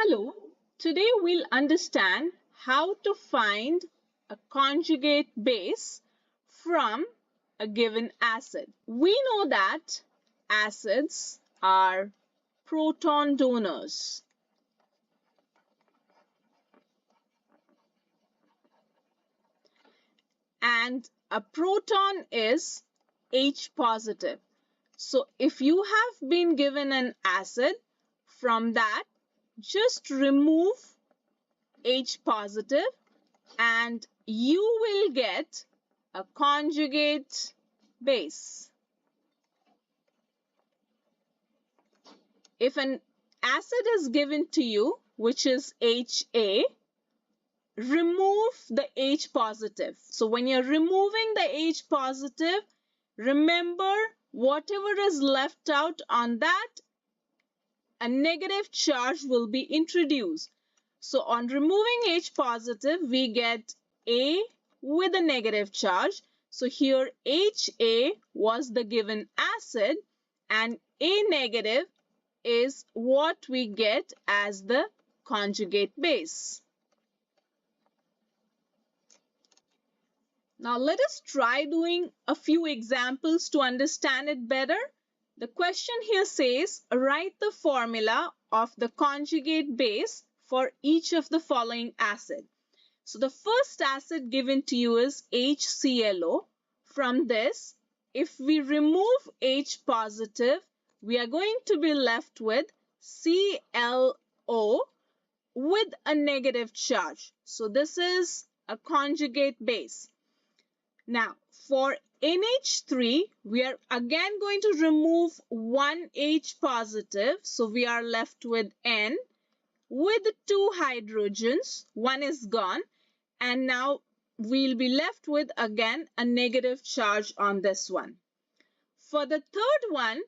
Hello, today we'll understand how to find a conjugate base from a given acid. We know that acids are proton donors. And a proton is H positive. So if you have been given an acid, from that just remove H positive and you will get a conjugate base. If an acid is given to you, which is HA, remove the H positive. So when you're removing the H positive, remember whatever is left out on that, a negative charge will be introduced. So on removing H positive, we get A with a negative charge. So here HA was the given acid and A negative is what we get as the conjugate base. Now let us try doing a few examples to understand it better. The question here says, write the formula of the conjugate base for each of the following acid. So the first acid given to you is HClO. From this, if we remove H positive, we are going to be left with ClO with a negative charge. So this is a conjugate base. Now, for NH3, we are again going to remove one H positive. So we are left with N with two hydrogens. One is gone. And now we'll be left with again a negative charge on this one. For the third one,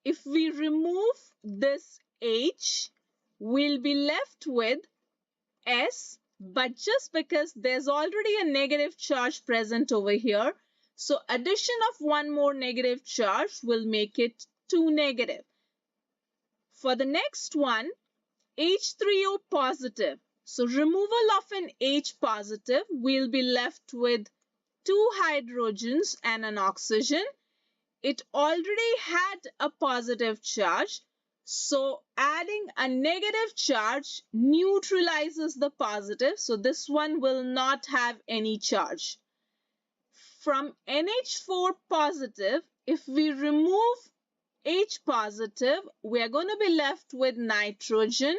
if we remove this H, we'll be left with S. But just because there's already a negative charge present over here, so addition of one more negative charge will make it 2 negative. For the next one, H3O positive. So removal of an H positive, we'll be left with 2 hydrogens and an oxygen. It already had a positive charge. So adding a negative charge neutralizes the positive. So this one will not have any charge. From NH4 positive, if we remove H positive, we are going to be left with nitrogen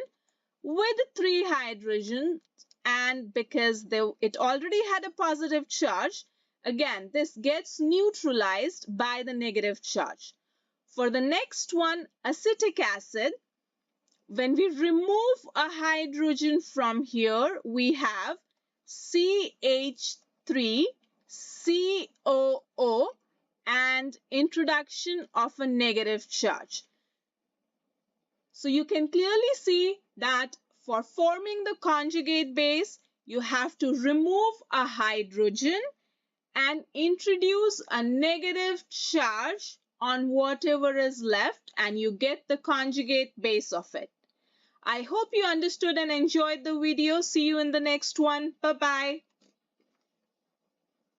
with 3 hydrogens. And because it already had a positive charge, again, this gets neutralized by the negative charge. For the next one, acetic acid, when we remove a hydrogen from here, we have CH3COO and introduction of a negative charge. So you can clearly see that for forming the conjugate base, you have to remove a hydrogen and introduce a negative charge on whatever is left and you get the conjugate base of it. I hope you understood and enjoyed the video. See you in the next one. Bye-bye.